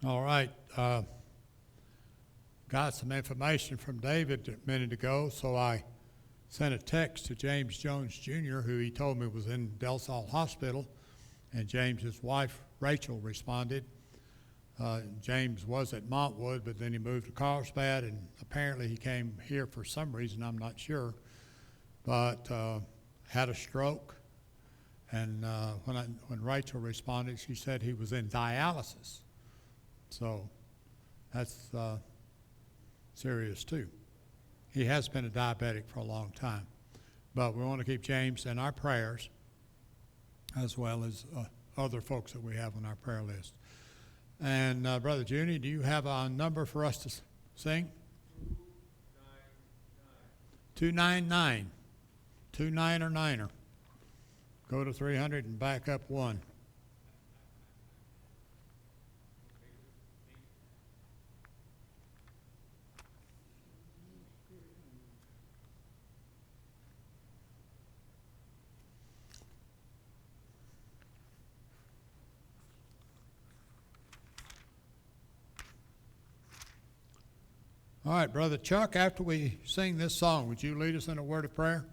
All right. Got some information from David a minute ago, so I sent a text to James Jones Jr., who he told me was in Del Sol Hospital, and James's wife, Rachel, responded. James was at Montwood, but then he moved to Carlsbad, and apparently he came here for some reason, I'm not sure, but had a stroke. And when Rachel responded, she said he was in dialysis. So that's serious too. He has been a diabetic for a long time. But we want to keep James in our prayers, as well as other folks that we have on our prayer list. And Brother Junie, do you have a number for us to sing? 299. 29 or 9er. Go to 300 and back up one. All right, Brother Chuck, after we sing this song, would you lead us in a word of prayer?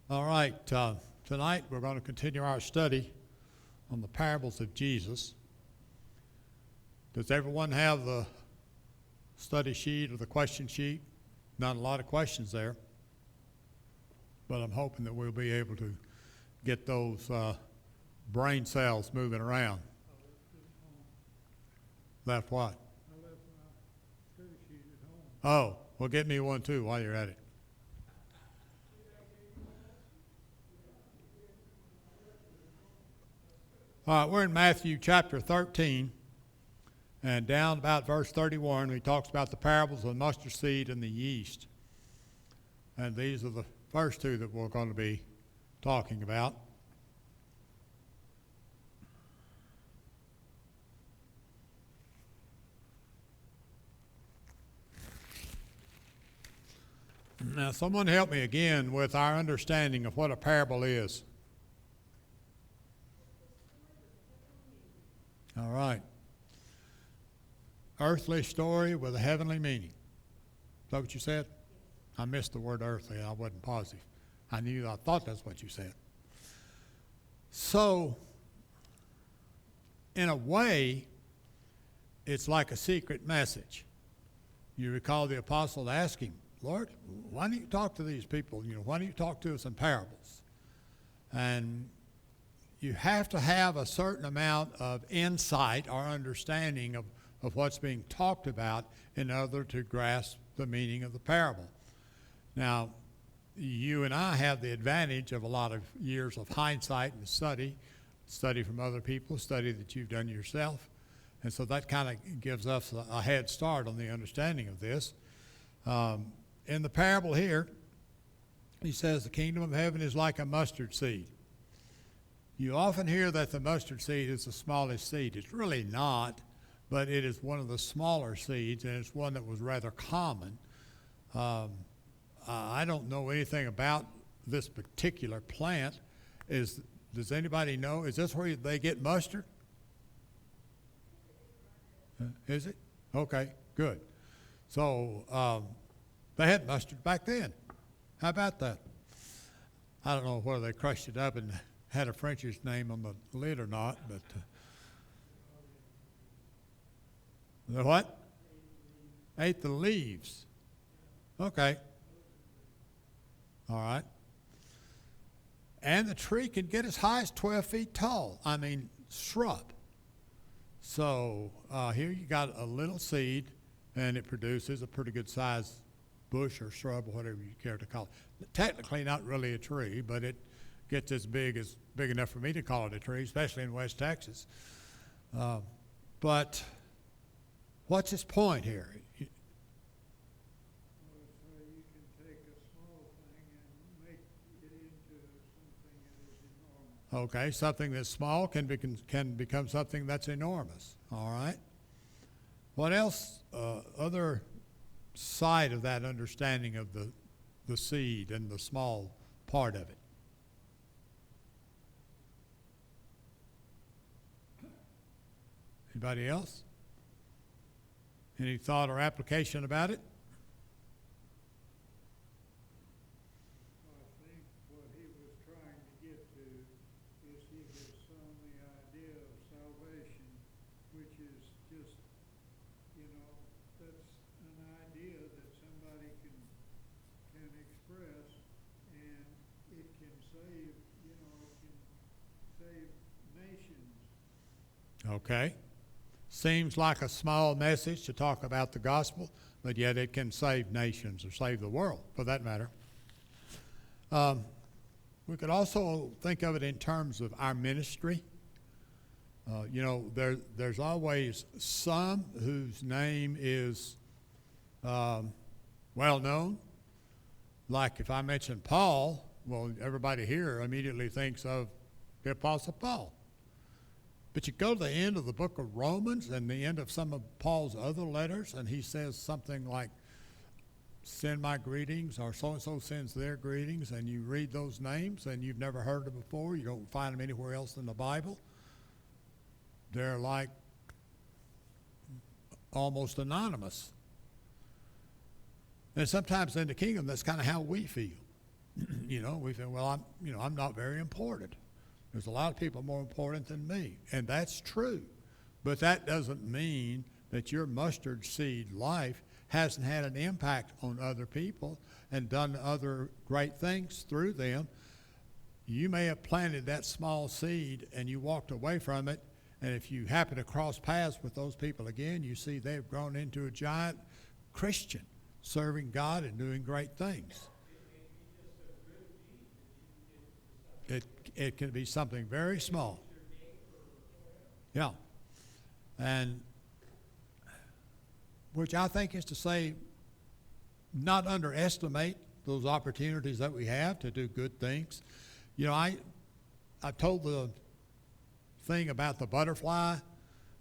All right, tonight we're going to continue our study on the parables of Jesus. Does everyone have the study sheet or the question sheet? Not a lot of questions there, but I'm hoping that we'll be able to get those brain cells moving around. Left what? I left my study sheet at home. Oh, well, get me one too while you're at it. All right, we're in Matthew chapter 13, and down about verse 31, he talks about the parables of the mustard seed and the yeast. And these are the first two that we're going to be talking about. Now, someone help me again with our understanding of what a parable is. All right. Earthly story with a heavenly meaning. Is that what you said? I missed the word earthly. I wasn't positive. I thought that's what you said. So, in a way, it's like a secret message. You recall the apostle asking, Lord, why don't you talk to these people? Why don't you talk to us in parables? And you have to have a certain amount of insight or understanding of what's being talked about in order to grasp the meaning of the parable. Now, you and I have the advantage of a lot of years of hindsight and study from other people, study that you've done yourself. And so that kind of gives us a head start on the understanding of this. In the parable here, he says the kingdom of heaven is like a mustard seed. You often hear that the mustard seed is the smallest seed. It's really not, but it is one of the smaller seeds, and it's one that was rather common. I don't know anything about this particular plant. Does anybody know? Is this where they get mustard? Is it? Okay, good. So they had mustard back then. How about that? I don't know whether they crushed it up and had a French's name on the lid or not, but the what? Ate the leaves. Okay. All right. And the tree can get as high as 12 feet tall. I mean, shrub. So here you got a little seed, and it produces a pretty good size bush or shrub or whatever you care to call it. Technically not really a tree, but it gets as big enough for me to call it a tree, especially in West Texas. But what's his point here? You can take a small thing and make it into something that is enormous. Okay, something that's small can become something that's enormous. All right. What else? Other side of that understanding of the seed and the small part of it. Anybody else? Any thought or application about it? I think what he was trying to get to is he was on the idea of salvation, which is just, that's an idea that somebody can express, and it can save, it can save nations. Okay. Seems like a small message to talk about the gospel, but yet it can save nations or save the world, for that matter. We could also think of it in terms of our ministry. There's always some whose name is well known. Like if I mention Paul, well, everybody here immediately thinks of the Apostle Paul. But you go to the end of the book of Romans and the end of some of Paul's other letters, and he says something like, send my greetings, or so-and-so sends their greetings, and you read those names, and you've never heard them before. You don't find them anywhere else in the Bible. They're like almost anonymous. And sometimes in the kingdom, that's kind of how we feel. We feel, well, I'm not very important. There's a lot of people more important than me, and that's true. But that doesn't mean that your mustard seed life hasn't had an impact on other people and done other great things through them. You may have planted that small seed and you walked away from it, and if you happen to cross paths with those people again, you see they've grown into a giant Christian, serving God and doing great things. It can be something very small. Yeah. And which I think is to say, not underestimate those opportunities that we have to do good things. You know, I told the thing about the butterfly,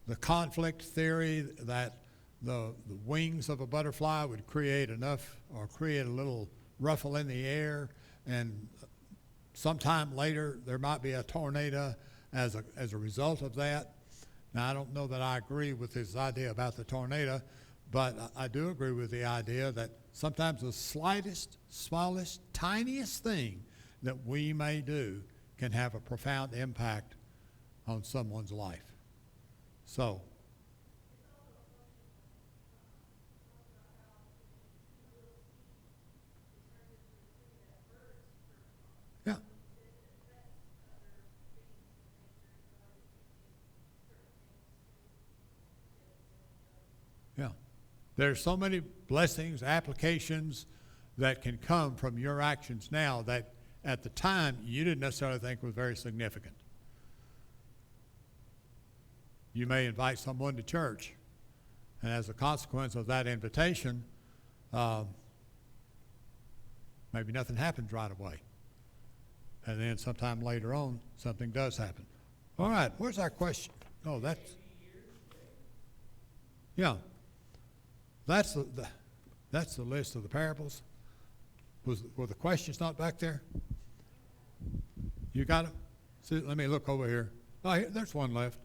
the conflict theory that the wings of a butterfly would create enough or create a little ruffle in the air, and sometime later there might be a tornado as a result of that. Now, I don't know that I agree with his idea about the tornado, but I do agree with the idea that sometimes the slightest, smallest, tiniest thing that we may do can have a profound impact on someone's life. So, yeah, yeah. There's so many blessings, applications that can come from your actions now that at the time you didn't necessarily think was very significant. You may invite someone to church, and as a consequence of that invitation, maybe nothing happens right away. And then sometime later on, something does happen. All right, where's our question? Oh, yeah. That's the list of the parables. Were the questions not back there? You got them? See, let me look over here. Oh, there's one left.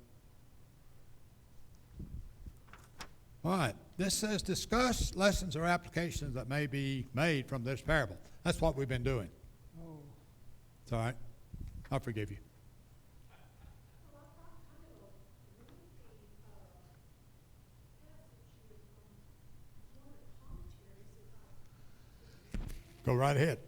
All right. This says discuss lessons or applications that may be made from this parable. That's what we've been doing. Oh, It's all right. I'll forgive you. Go right ahead.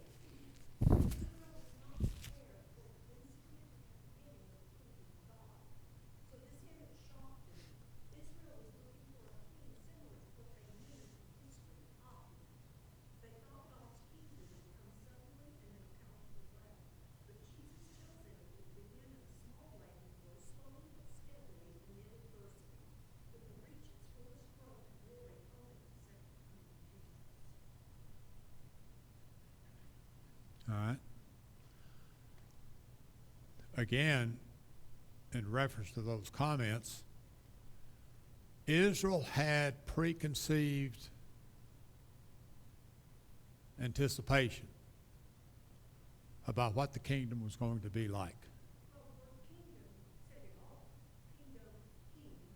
All right. Again, in reference to those comments, Israel had preconceived anticipation about what the kingdom was going to be like.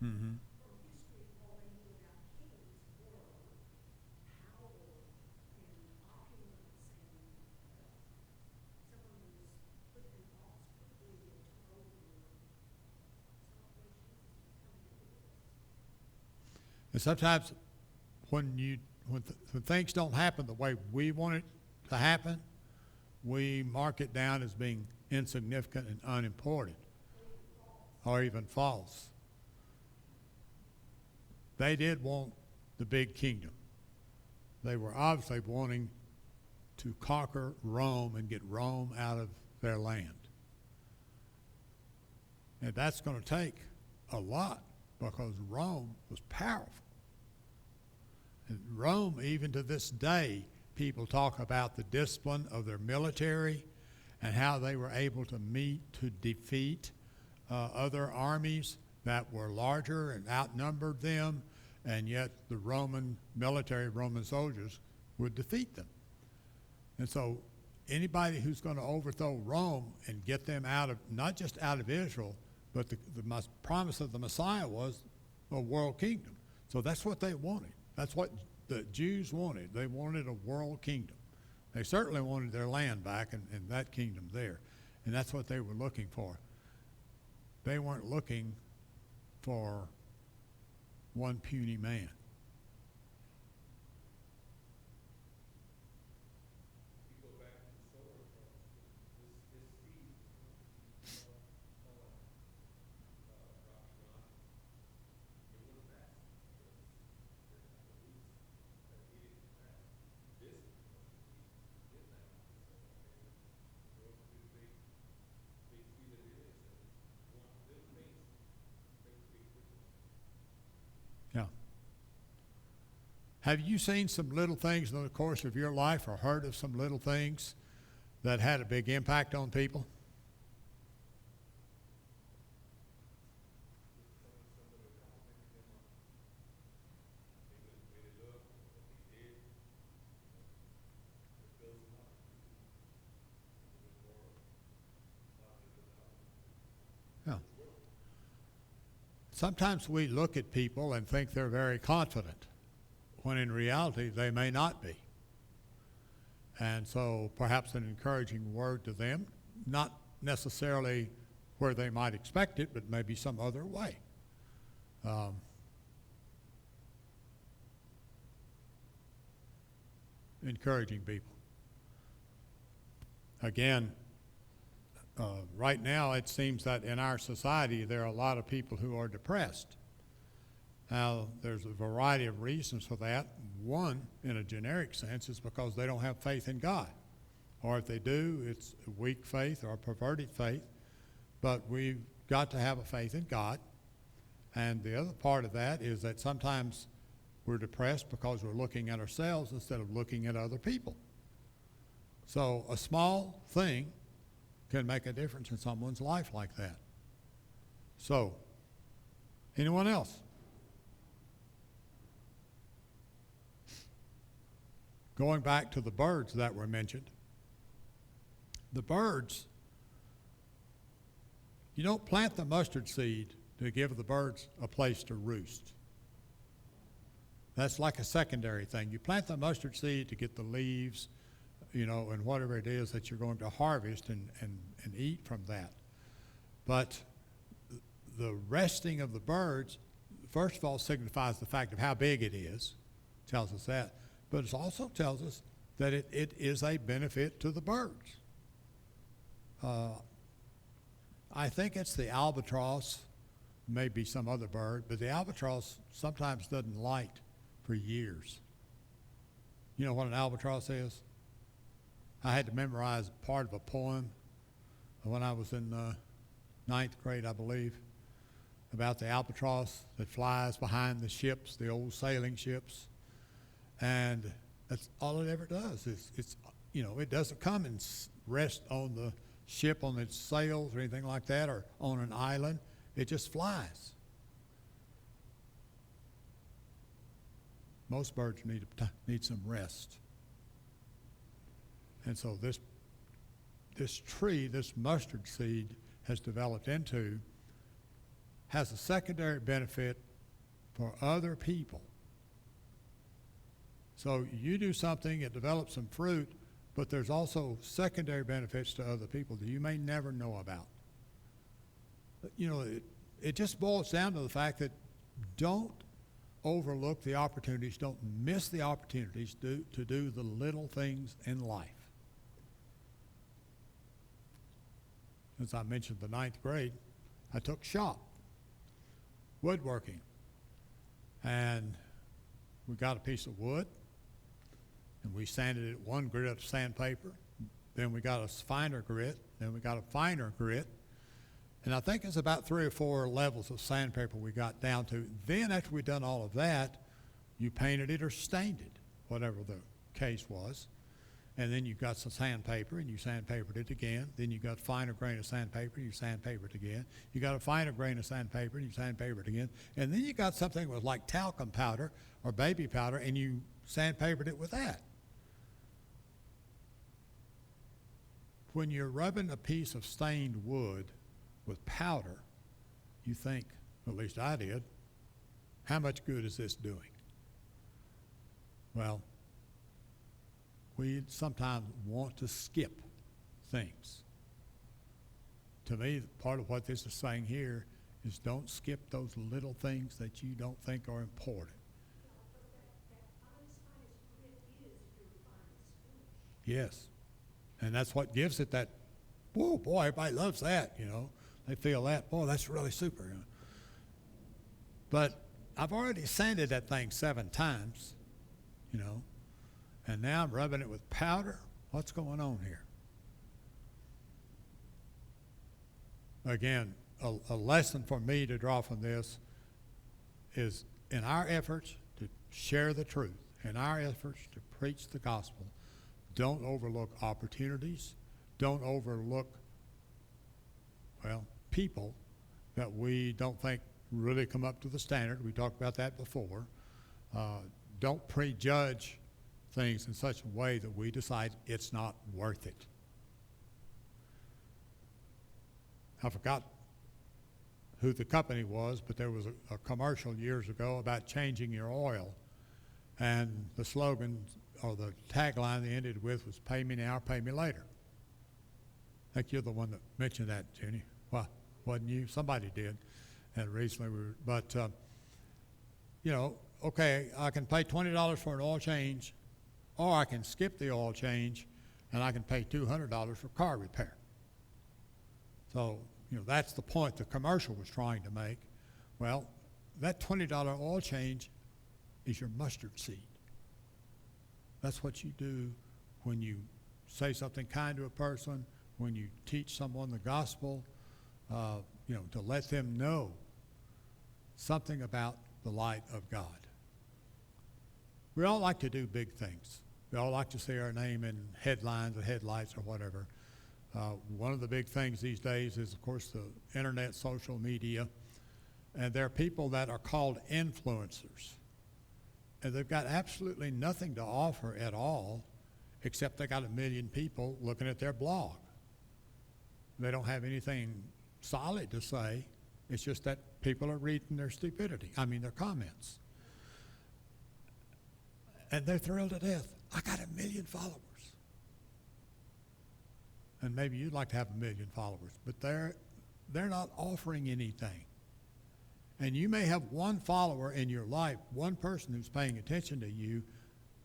Mm-hmm. And sometimes when things don't happen the way we want it to happen, we mark it down as being insignificant and unimportant, or even false. They did want the big kingdom. They were obviously wanting to conquer Rome and get Rome out of their land. And that's going to take a lot because Rome was powerful. And Rome, even to this day, people talk about the discipline of their military and how they were able to meet to defeat other armies that were larger and outnumbered them, and yet the Roman military, Roman soldiers, would defeat them. And so anybody who's going to overthrow Rome and get them out of, not just out of Israel, but the promise of the Messiah was a world kingdom. So that's what they wanted. That's what the Jews wanted. They wanted a world kingdom. They certainly wanted their land back and that kingdom there. And that's what they were looking for. They weren't looking for one puny man. Yeah. Have you seen some little things in the course of your life or heard of some little things that had a big impact on people? Yeah. Sometimes we look at people and think they're very confident, when in reality they may not be. And so perhaps an encouraging word to them, not necessarily where they might expect it, but maybe some other way. Encouraging people. Again, right now it seems that in our society there are a lot of people who are depressed. Now, there's a variety of reasons for that. One, in a generic sense, is because they don't have faith in God. Or if they do, it's a weak faith or a perverted faith. But we've got to have a faith in God. And the other part of that is that sometimes we're depressed because we're looking at ourselves instead of looking at other people. So a small thing can make a difference in someone's life like that. So, anyone else? Going back to the birds that were mentioned, the birds, you don't plant the mustard seed to give the birds a place to roost. That's like a secondary thing. You plant the mustard seed to get the leaves, and whatever it is that you're going to harvest and eat from that. But the resting of the birds, first of all, signifies the fact of how big it is, tells us that. But it also tells us that it is a benefit to the birds. I think it's the albatross, maybe some other bird, but the albatross sometimes doesn't light for years. You know what an albatross is? I had to memorize part of a poem when I was in ninth grade, I believe, about the albatross that flies behind the ships, the old sailing ships. And that's all it ever does. It doesn't come and rest on the ship on its sails or anything like that, or on an island. It just flies. Most birds need some rest. And so this tree, this mustard seed has developed into, has a secondary benefit for other people. So you do something, it develops some fruit, but there's also secondary benefits to other people that you may never know about. It just boils down to the fact that don't overlook the opportunities, don't miss the opportunities to do the little things in life. As I mentioned, the ninth grade, I took shop, woodworking, and we got a piece of wood, and we sanded it one grit of sandpaper. Then we got a finer grit. Then we got a finer grit. And I think it's about 3 or 4 levels of sandpaper we got down to. Then after we'd done all of that, you painted it or stained it, whatever the case was. And then you got some sandpaper, and you sandpapered it again. Then you got a finer grain of sandpaper, you sandpapered it again. You got a finer grain of sandpaper, and you sandpapered it again. And then you got something that was like talcum powder or baby powder, and you sandpapered it with that. When you're rubbing a piece of stained wood with powder, you think, at least I did, how much good is this doing? Well, we sometimes want to skip things. To me, part of what this is saying here is don't skip those little things that you don't think are important. Yes. And that's what gives it that, whoa, boy, everybody loves that, They feel that, boy, that's really super. But I've already sanded that thing 7 times, and now I'm rubbing it with powder. What's going on here? Again, a lesson for me to draw from this is in our efforts to share the truth, in our efforts to preach the gospel, don't overlook opportunities, don't overlook, well, people that we don't think really come up to the standard. We talked about that before. Don't prejudge things in such a way that we decide it's not worth it. I forgot who the company was, but there was a commercial years ago about changing your oil. And the slogan or the tagline they ended with was, "Pay me now, pay me later." I think you're the one that mentioned that, Junie. Well, wasn't you? Somebody did. And recently okay, I can pay $20 for an oil change, or I can skip the oil change and I can pay $200 for car repair. So, that's the point the commercial was trying to make. Well, that $20 oil change is your mustard seed. That's what you do when you say something kind to a person, when you teach someone the gospel, to let them know something about the light of God. We all like to do big things. We all like to see our name in headlines or headlights or whatever. One of the big things these days is, of course, the internet, social media, and there are people that are called influencers. And they've got absolutely nothing to offer at all, except they got 1 million people looking at their blog. They don't have anything solid to say. It's just that people are reading their their comments. And they're thrilled to death. I got 1 million followers. And maybe you'd like to have 1 million followers, but they're not offering anything. And you may have one follower in your life, one person who's paying attention to you.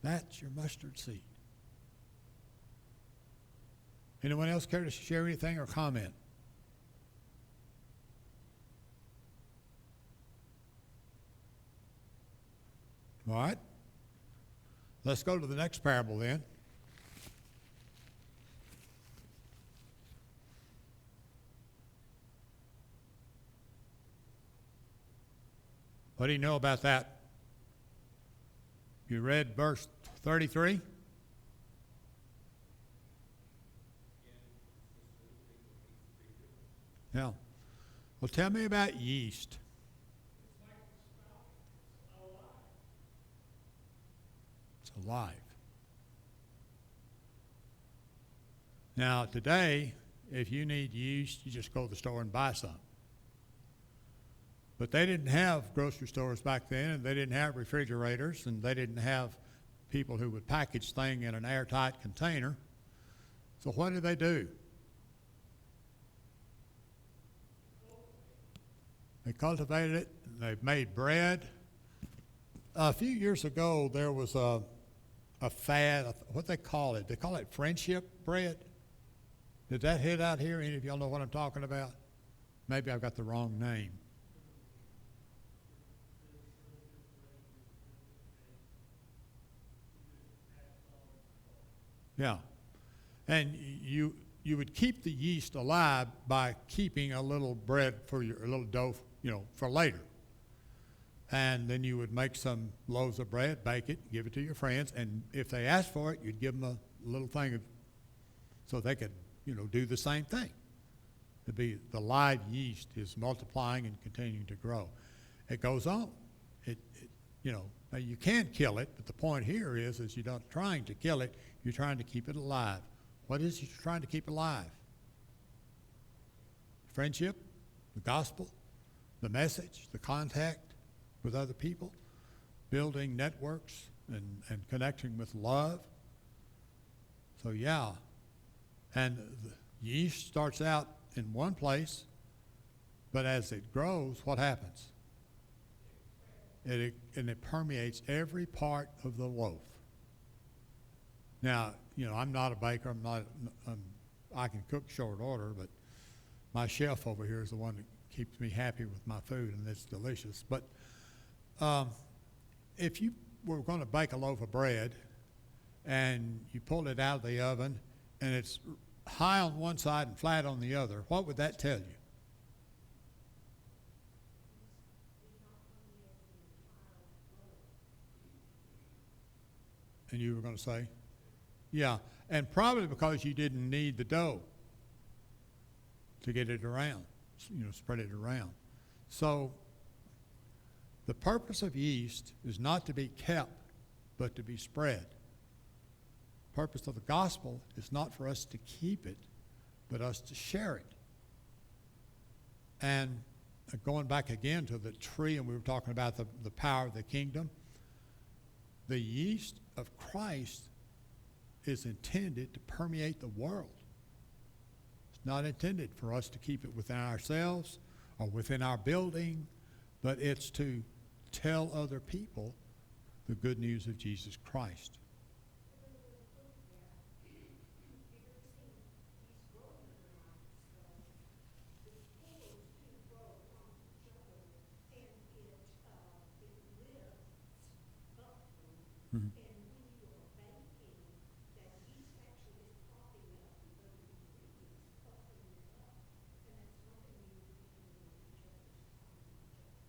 That's your mustard seed. Anyone else care to share anything or comment? All right. Let's go to the next parable then. What do you know about that? You read verse 33? Yeah. Well, tell me about yeast. It's alive. Now, today, if you need yeast, you just go to the store and buy some. But they didn't have grocery stores back then, and they didn't have refrigerators, and they didn't have people who would package things in an airtight container. So what did they do? They cultivated it, and they made bread. A few years ago, there was a fad, what they call it. They call it friendship bread. Did that hit out here? Any of y'all know what I'm talking about? Maybe I've got the wrong name. Yeah. And you would keep the yeast alive by keeping a little bread a little dough, for later. And then you would make some loaves of bread, bake it, give it to your friends, and if they asked for it, you'd give them a little thing so they could, do the same thing. The live yeast is multiplying and continuing to grow. It goes on. Now you can kill it, but the point here is you're not trying to kill it, you're trying to keep it alive. What is it you're trying to keep alive? Friendship, the gospel, the message, the contact with other people, building networks and connecting with love. So yeah, and the yeast starts out in one place, but as it grows, what happens? It permeates every part of the loaf. Now, I'm not a baker. I can cook short order, but my chef over here is the one that keeps me happy with my food, and it's delicious. But if you were going to bake a loaf of bread and you pulled it out of the oven and it's high on one side and flat on the other, what would that tell you? And you were going to say? Yeah, and probably because you didn't need the dough to get it around, spread it around. So the purpose of yeast is not to be kept, but to be spread. Purpose of the gospel is not for us to keep it, but us to share it. And going back again to the tree, and we were talking about the power of the kingdom, the yeast of Christ is intended to permeate the world. It's not intended for us to keep it within ourselves or within our building, but it's to tell other people the good news of Jesus Christ. Mm-hmm.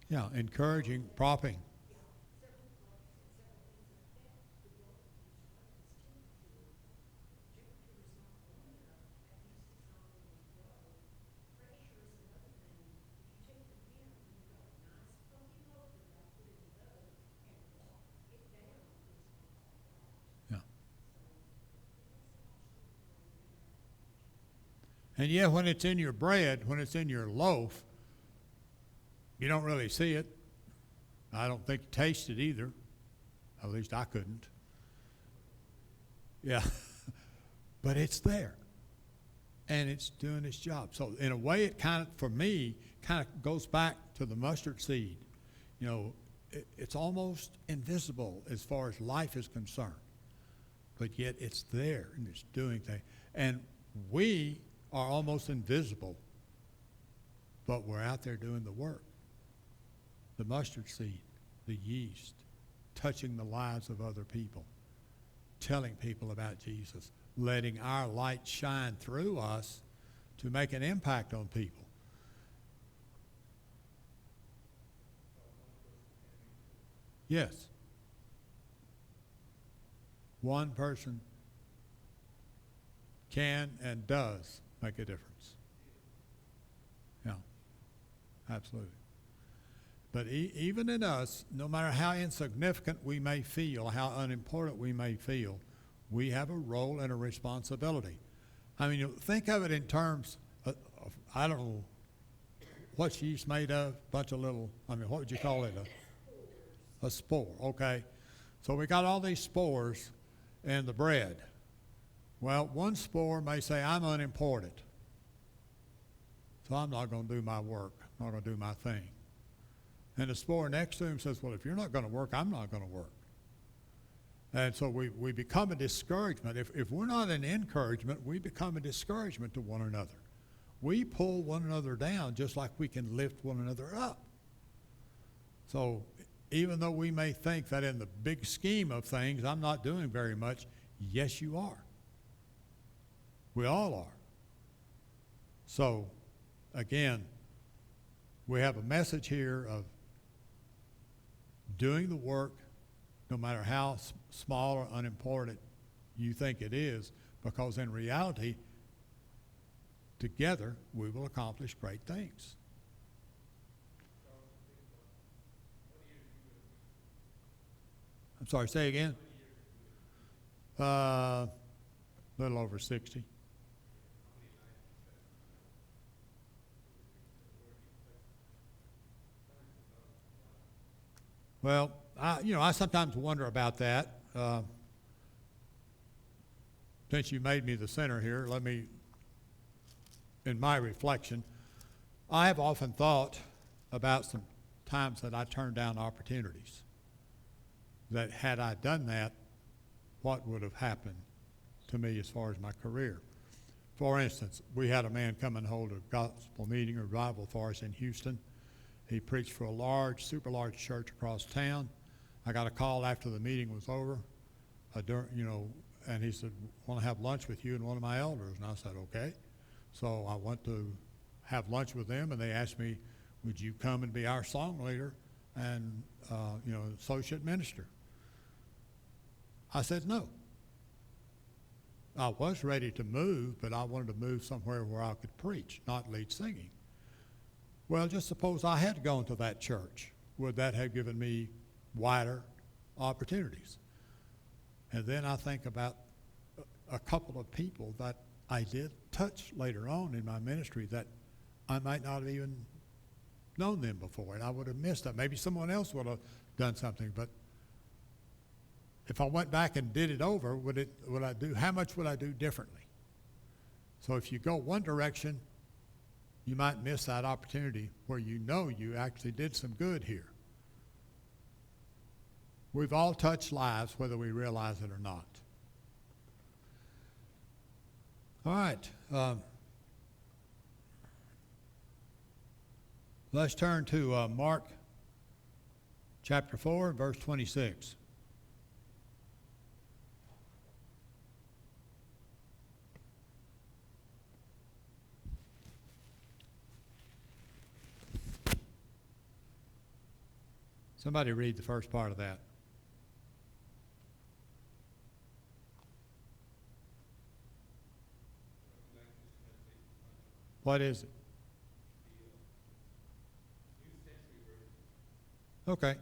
Yeah, encouraging, propping. Yeah. And yeah, when it's in your bread, when it's in your loaf, you don't really see it. I don't think you taste it either. At least I couldn't. Yeah. But it's there. And it's doing its job. So in a way, it kind of, for me, kind of goes back to the mustard seed. It's almost invisible as far as life is concerned. But yet it's there and it's doing things. And we are almost invisible, but we're out there doing the work. The mustard seed, the yeast, touching the lives of other people, telling people about Jesus, letting our light shine through us to make an impact on people. Yes. One person can and does make a difference. Yeah, absolutely. But even in us, no matter how insignificant we may feel, how unimportant we may feel, we have a role and a responsibility. I mean, think of it in terms of I don't know, what's yeast made of? A bunch of little, what would you call it? A spore, okay. So we got all these spores in the bread. Well, one spore may say, I'm unimportant, so I'm not going to do my work. I'm not going to do my thing. And the spore next to him says, well, if you're not going to work, I'm not going to work. And so we become a discouragement. If we're not an encouragement, we become a discouragement to one another. We pull one another down just like we can lift one another up. So even though we may think that in the big scheme of things, I'm not doing very much, yes, you are. We all are. So, again, we have a message here of doing the work, no matter how small or unimportant you think it is, because in reality, together we will accomplish great things. I'm sorry, say again. A little over 60. Well, I sometimes wonder about that. Since you made me the center here, let me, in my reflection, I have often thought about some times that I turned down opportunities. That had I done that, what would have happened to me as far as my career? For instance, we had a man come and hold a gospel meeting, a revival for us in Houston. He preached for a large, super large church across town. I got a call after the meeting was over, and he said, want to have lunch with you and one of my elders. And I said, okay. So I went to have lunch with them, and they asked me, would you come and be our song leader and, associate minister? I said no. I was ready to move, but I wanted to move somewhere where I could preach, not lead singing. Well, just suppose I had gone to that church. Would that have given me wider opportunities? And then I think about a couple of people that I did touch later on in my ministry that I might not have even known them before, and I would have missed that. Maybe someone else would have done something, but if I went back and did it over, how much would I do differently? So if you go one direction, you might miss that opportunity where you know you actually did some good here. We've all touched lives, whether we realize it or not. All right. Let's turn to Mark chapter 4, verse 26. Somebody read the first part of that. What is it? Okay.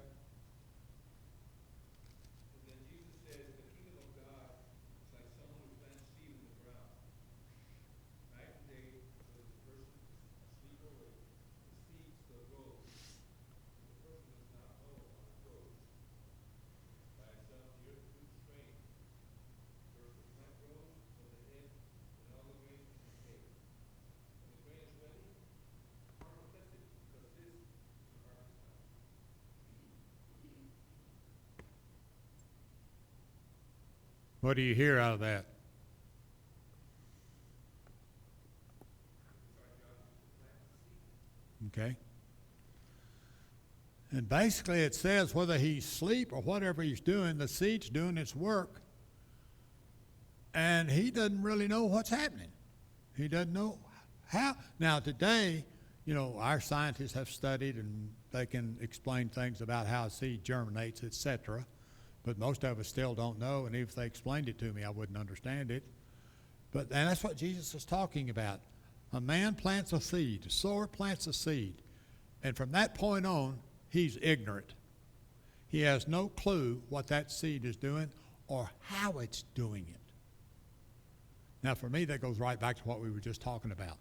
What do you hear out of that? Okay. And basically it says whether he's asleep or whatever he's doing, the seed's doing its work. And he doesn't really know what's happening. He doesn't know how. Now today, our scientists have studied and they can explain things about how a seed germinates, etc. But most of us still don't know, and even if they explained it to me, I wouldn't understand it. And that's what Jesus is talking about. A man plants a seed, a sower plants a seed, and from that point on, he's ignorant. He has no clue what that seed is doing or how it's doing it. Now, for me, that goes right back to what we were just talking about,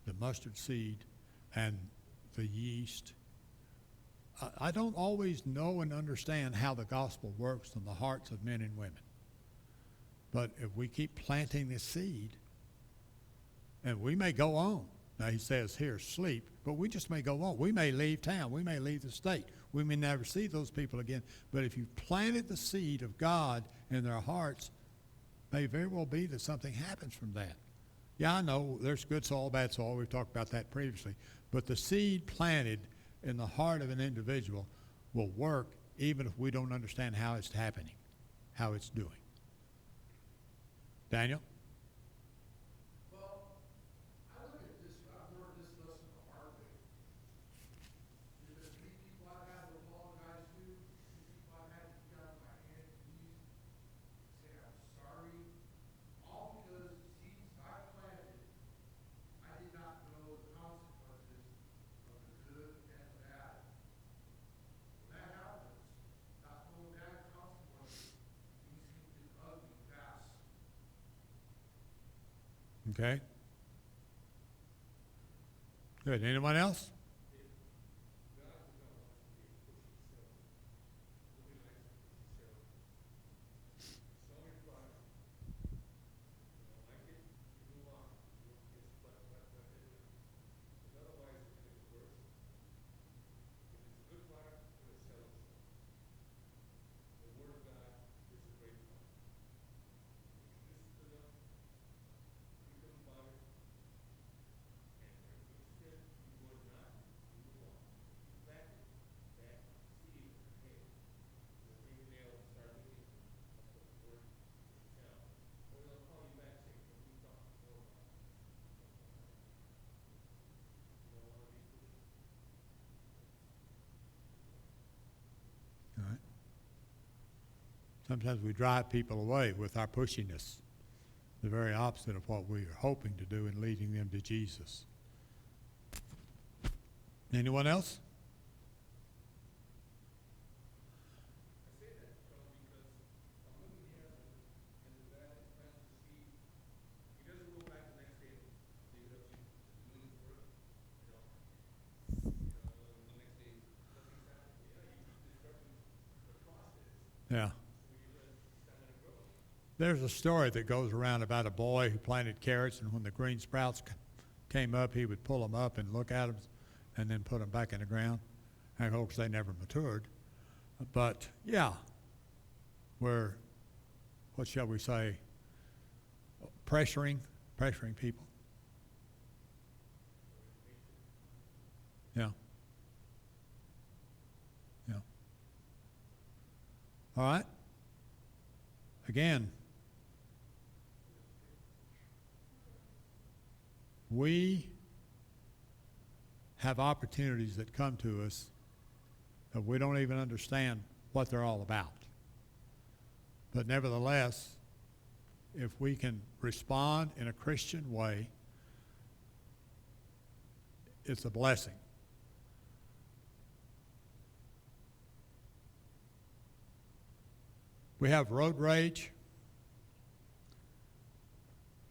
the mustard seed and the yeast. I don't always know and understand how the gospel works in the hearts of men and women. But if we keep planting this seed, and we may go on. Now he says here, sleep, but we just may go on. We may leave town. We may leave the state. We may never see those people again. But if you've planted the seed of God in their hearts, may very well be that something happens from that. Yeah, I know there's good soil, bad soil. We've talked about that previously. But the seed planted in the heart of an individual will work even if we don't understand how it's happening, how it's doing. Daniel? Well, I look at this, I've learned this lesson the hard way. There's three people I've had to apologize to, three people I've had to get out of my hands and knees, say I'm sorry, all because seeds I planted, I did not know the consequences of the good and the bad. When that happens, not knowing bad consequences, things can get ugly fast. Okay. Good. Anyone else? Sometimes we drive people away with our pushiness, the very opposite of what we are hoping to do in leading them to Jesus. Anyone else? I say that, Sean, because I'm looking here and the guy that plants the seed, he doesn't go back the next day and leave it up to doing his work, the next day, nothing's happening. Yeah, he's disrupting the process, Yeah. so it's not gonna grow. There's a story that goes around about a boy who planted carrots, and when the green sprouts came up, he would pull them up and look at them and then put them back in the ground. And of course, they never matured. But yeah, we're, what shall we say, pressuring people. Yeah. Yeah. All right. Again, we have opportunities that come to us that we don't even understand what they're all about. But nevertheless, if we can respond in a Christian way, it's a blessing. We have road rage.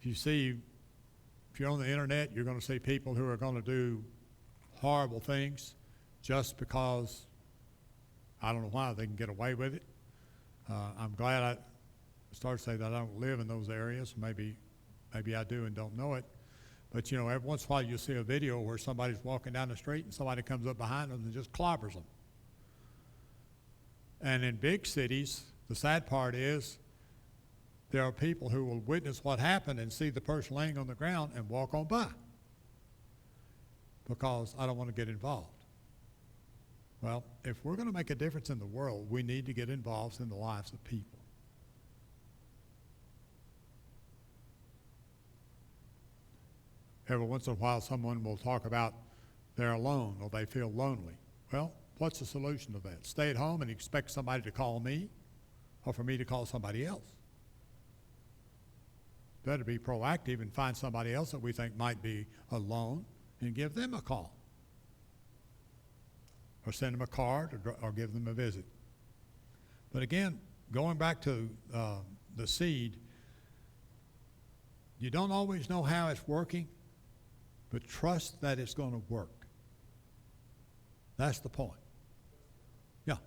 If you're on the internet, you're going to see people who are going to do horrible things just because, I don't know why, they can get away with it. I'm glad I started to say that I don't live in those areas. Maybe I do and don't know it. But, every once in a while you'll see a video where somebody's walking down the street and somebody comes up behind them and just clobbers them. And in big cities, the sad part is there are people who will witness what happened and see the person laying on the ground and walk on by because I don't want to get involved. Well, if we're going to make a difference in the world, we need to get involved in the lives of people. Every once in a while, someone will talk about they're alone or they feel lonely. Well, what's the solution to that? Stay at home and expect somebody to call me or for me to call somebody else? Better be proactive and find somebody else that we think might be alone and give them a call. Or send them a card or give them a visit. But again, going back to the seed, you don't always know how it's working, but trust that it's going to work. That's the point. Yeah,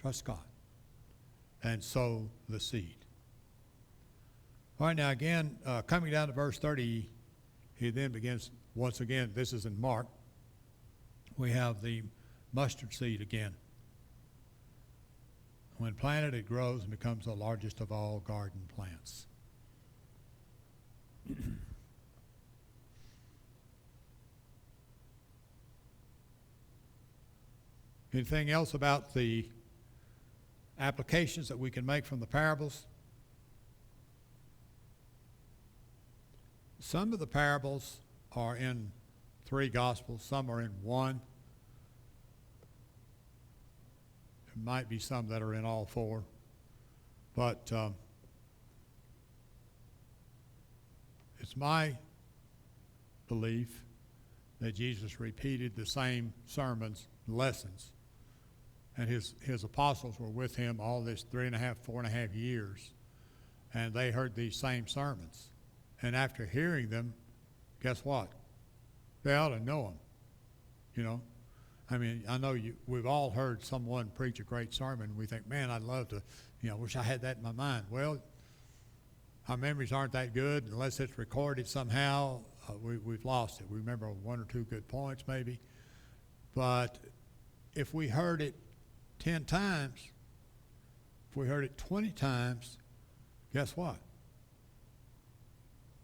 trust God. And sow the seed. All right, now again, coming down to verse 30, he then begins, once again, this is in Mark, we have the mustard seed again. When planted, it grows and becomes the largest of all garden plants. Anything else about the applications that we can make from the parables? Some of the parables are in 3 Gospels, some are in 1. There might be some that are in all 4. But it's my belief that Jesus repeated the same sermons, lessons, and his apostles were with him all this 3.5, 4.5 years, and they heard these same sermons. And after hearing them, guess what? They ought to know them, I mean, I know we've all heard someone preach a great sermon. We think, man, I'd love to, wish I had that in my mind. Well, our memories aren't that good unless it's recorded somehow. We've lost it. We remember 1 or 2 good points maybe. But if we heard it 10 times, if we heard it 20 times, guess what?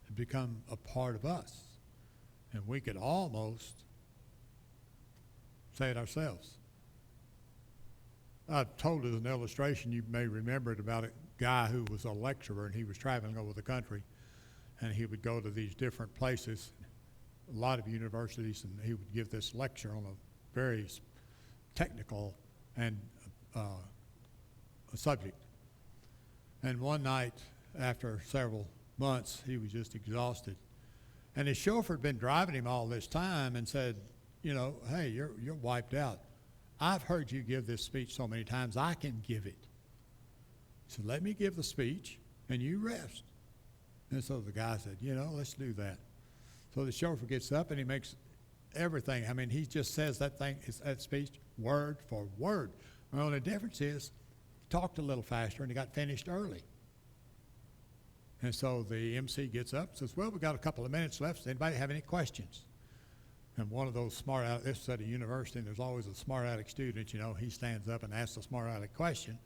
It become a part of us. And we could almost say it ourselves. I've told as an illustration, you may remember it, about a guy who was a lecturer and he was traveling over the country and he would go to these different places, a lot of universities, and he would give this lecture on a very technical and a subject. And one night, after several months, he was just exhausted. And his chauffeur had been driving him all this time and said, you know, hey, you're wiped out. I've heard you give this speech so many times, I can give it. He said, let me give the speech and you rest. And so the guy said, you know, let's do that. So the chauffeur gets up and he makes everything. I mean, he just says that speech word for word. The only difference is he talked a little faster and he got finished early. And so the MC gets up and says, well, we've got a couple of minutes left. Does anybody have any questions? And one of those smart aleck, this is at a university, and there's always a smart aleck student, you know, he stands up and asks a smart aleck question.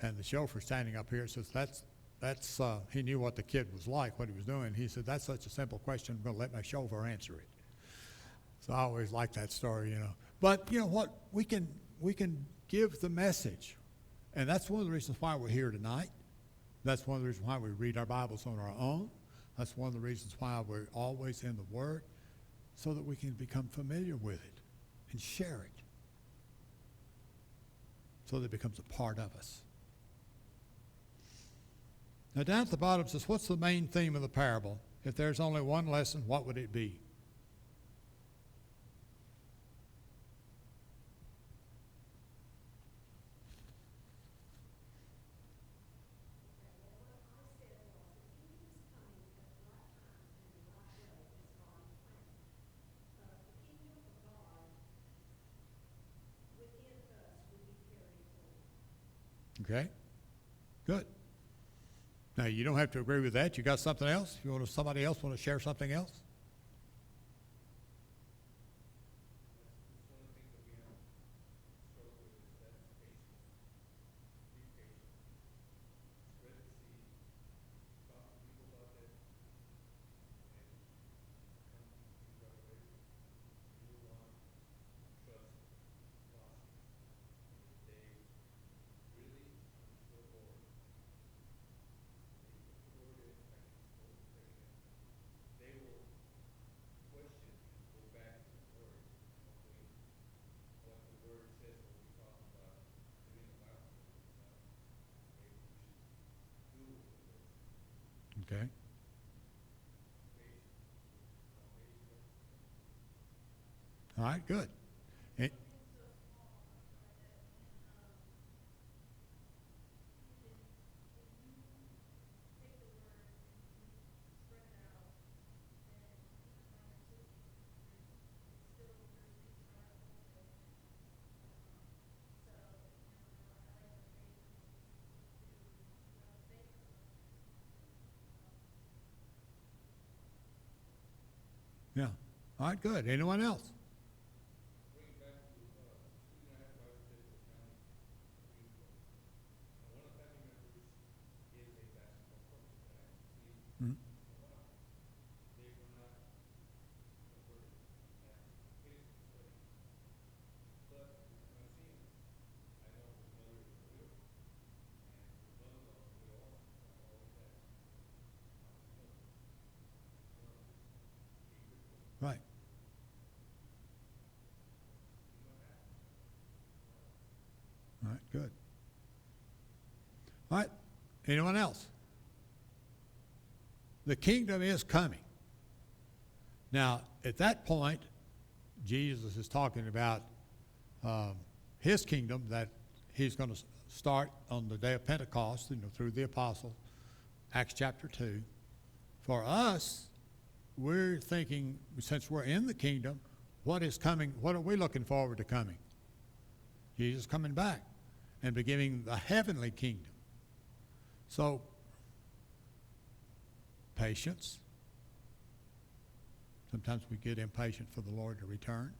And the chauffeur standing up here says, he knew what the kid was like, what he was doing. He said, that's such a simple question, I'm going to let my chauffeur answer it. So I always like that story, you know. But you know what? We can give the message. And that's one of the reasons why we're here tonight. That's one of the reasons why we read our Bibles on our own. That's one of the reasons why we're always in the Word, so that we can become familiar with it and share it, so that it becomes a part of us. Now down at the bottom it says, what's the main theme of the parable? If there's only one lesson, what would it be? Okay, good. Now, you don't have to agree with that. You got something else? If you want to, somebody else want to share something else? Okay. All right, good. Yeah. All right, good. Anyone else? Mhm. Right. All right, good. All right, anyone else? The kingdom is coming. Now, at that point, Jesus is talking about his kingdom that he's going to start on the day of Pentecost, you know, through the apostles, Acts chapter 2. For us, we're thinking, since we're in the kingdom, what is coming? What are we looking forward to coming? Jesus coming back and beginning the heavenly kingdom. So, patience. Sometimes we get impatient for the Lord to return.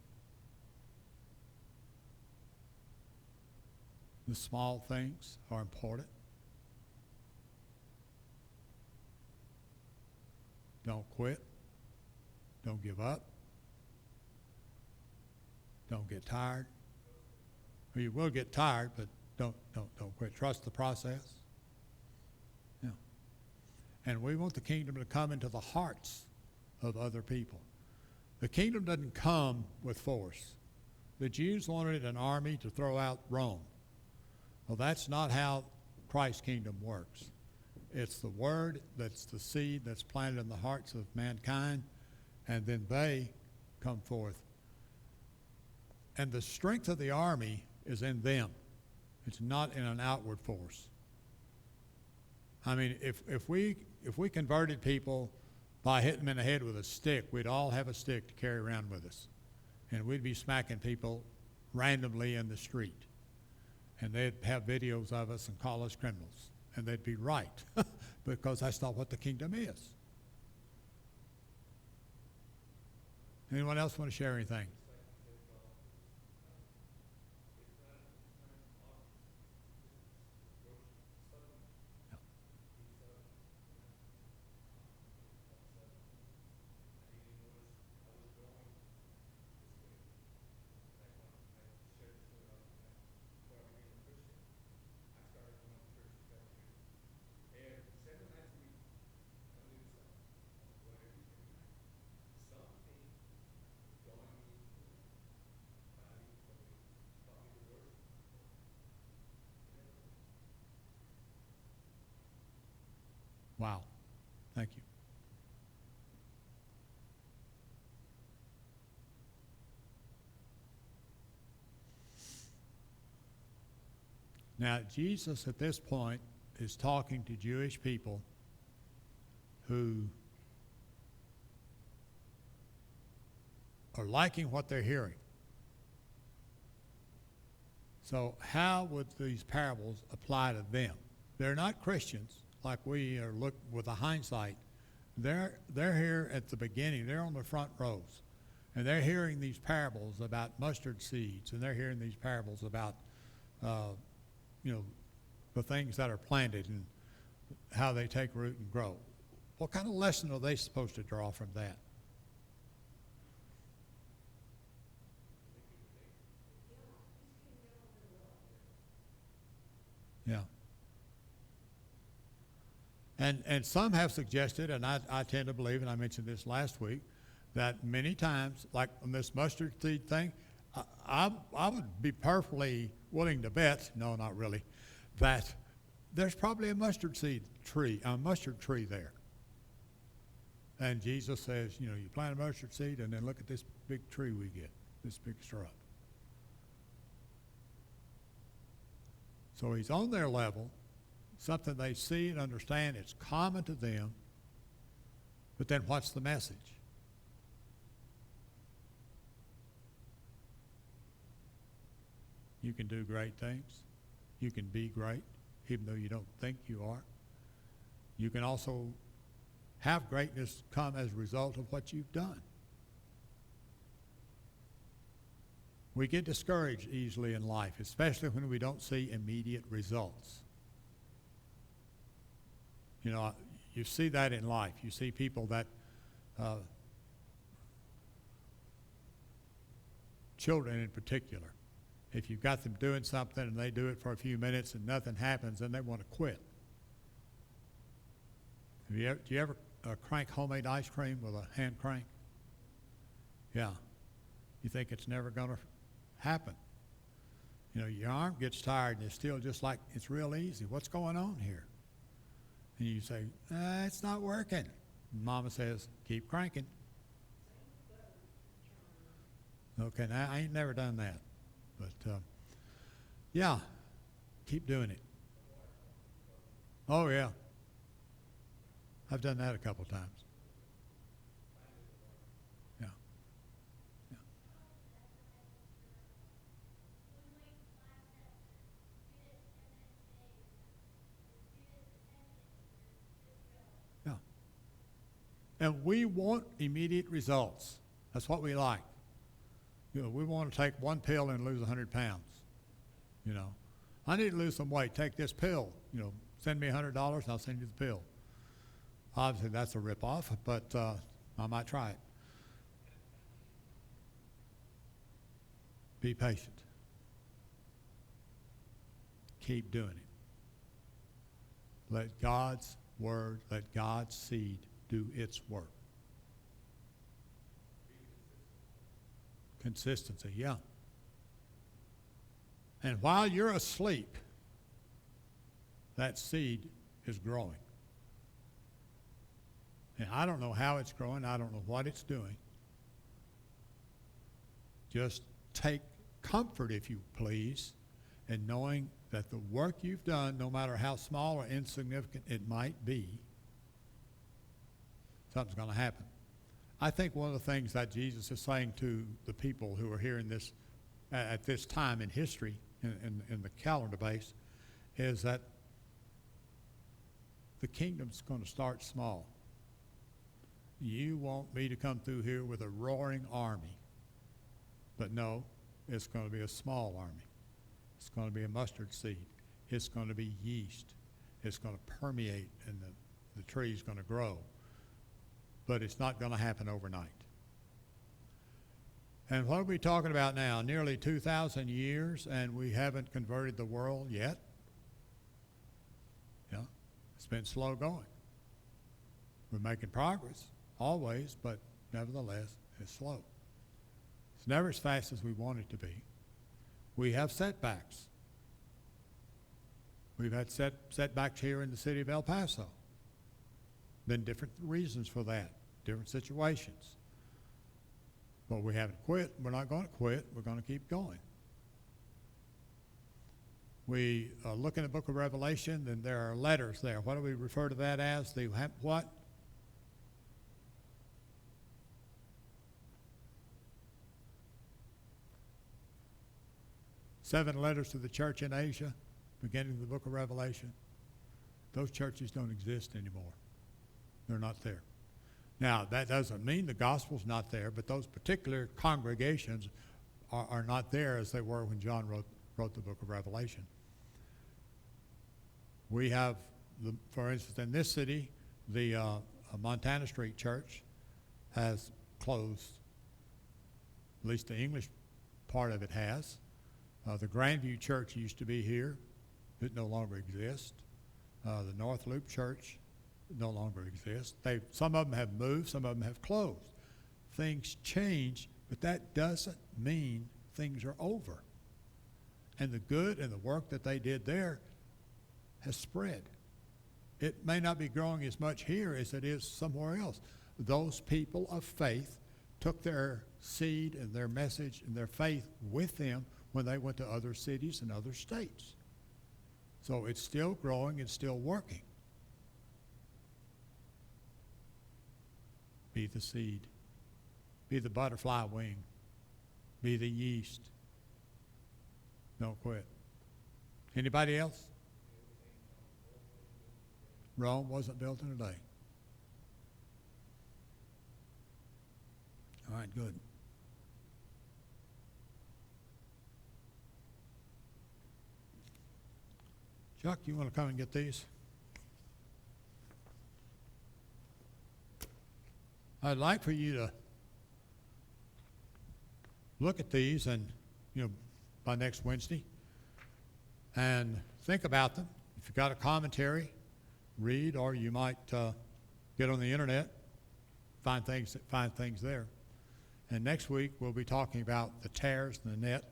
The small things are important. Don't quit. Don't give up. Don't get tired. Well, you will get tired, but don't quit. Trust the process. Yeah. And we want the kingdom to come into the hearts of other people. The kingdom doesn't come with force. The Jews wanted an army to throw out Rome. Well, that's not how Christ's kingdom works. It's the word that's the seed that's planted in the hearts of mankind, and then they come forth. And the strength of the army is in them. It's not in an outward force. I mean, if we converted people by hitting them in the head with a stick, we'd all have a stick to carry around with us. And we'd be smacking people randomly in the street. And they'd have videos of us and call us criminals. And they'd be right, because that's not what the kingdom is. Anyone else want to share anything? Wow. Thank you. Now, Jesus at this point is talking to Jewish people who are liking what they're hearing. So how would these parables apply to them? They're not Christians like we are look with a hindsight. They're here at the beginning. They're on the front rows. And they're hearing these parables about mustard seeds, and they're hearing these parables about the things that are planted and how they take root and grow. What kind of lesson are they supposed to draw from that? Yeah. And some have suggested, and I tend to believe, and I mentioned this last week, that many times, like on this mustard seed thing, I would be perfectly willing to bet, no, not really, that there's probably a mustard tree there. And Jesus says, you plant a mustard seed, and then look at this big tree we get, this big shrub. So he's on their level, something they see and understand, it's common to them, but then what's the message? You can do great things. You can be great, even though you don't think you are. You can also have greatness come as a result of what you've done. We get discouraged easily in life, especially when we don't see immediate results. You see that in life. You see people that, children in particular, if you've got them doing something and they do it for a few minutes and nothing happens, then they want to quit. Do you ever crank homemade ice cream with a hand crank? Yeah. You think it's never going to happen. Your arm gets tired and it's still just like, it's real easy. What's going on here? And you say, it's not working. Mama says, keep cranking. Okay, now I ain't never done that. But, yeah, keep doing it. Oh, yeah. I've done that a couple times. Yeah. Yeah. Yeah. And we want immediate results. That's what we like. We want to take one pill and lose 100 pounds. I need to lose some weight. Take this pill. Send me $100, I'll send you the pill. Obviously, that's a ripoff, but I might try it. Be patient. Keep doing it. Let God's word, let God's seed do its work. Consistency, yeah. And while you're asleep, that seed is growing. And I don't know how it's growing. I don't know what it's doing. Just take comfort, if you please, in knowing that the work you've done, no matter how small or insignificant it might be, something's going to happen. I think one of the things that Jesus is saying to the people who are hearing this at this time in history, in the calendar base, is that the kingdom's going to start small. You want me to come through here with a roaring army. But no, it's going to be a small army. It's going to be a mustard seed. It's going to be yeast. It's going to permeate, and the tree's going to grow. But it's not going to happen overnight. And what are we talking about now? Nearly 2,000 years, and we haven't converted the world yet? Yeah, it's been slow going. We're making progress, always, but nevertheless, it's slow. It's never as fast as we want it to be. We have setbacks. We've had setbacks here in the city of El Paso. Been different reasons for that, different situations. But we haven't quit. We're not going to quit. We're going to keep going. We look in the book of Revelation, and there are letters there. What do we refer to that as? The what? Seven letters to the church in Asia, beginning of the book of Revelation. Those churches don't exist anymore. They're not there. Now, that doesn't mean the gospel's not there, but those particular congregations are not there as they were when John wrote the book of Revelation. We have, for instance, in this city, the Montana Street Church has closed. At least the English part of it has. The Grandview Church used to be here. It no longer exists. The North Loop Church no longer exists. Some of them have moved, some of them have closed. Things change, but that doesn't mean things are over. And the good and the work that they did there has spread. It may not be growing as much here as it is somewhere else. Those people of faith took their seed and their message and their faith with them when they went to other cities and other states. So it's still growing, it's still working. Be the seed. Be the butterfly wing. Be the yeast. Don't quit. Anybody else? Rome wasn't built in a day. All right, good. Chuck, you want to come and get these? I'd like for you to look at these and, by next Wednesday, and think about them. If you've got a commentary, read, or you might get on the internet, find things there. And next week we'll be talking about the tares and the net.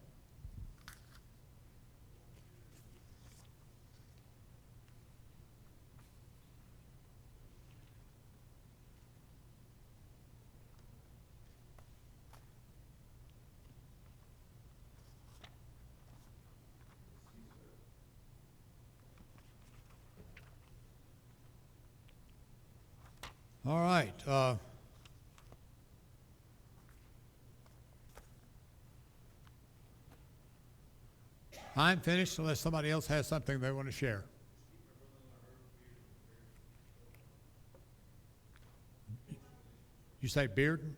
All right. I'm finished unless somebody else has something they want to share. You say Bearden?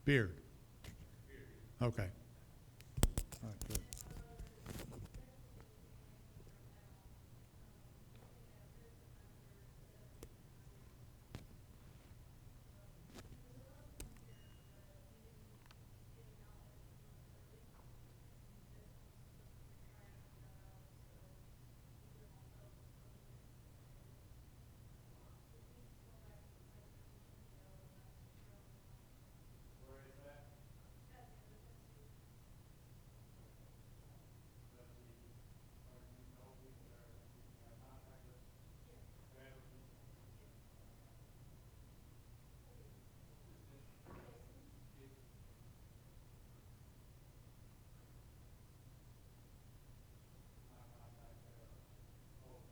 Beard. Okay.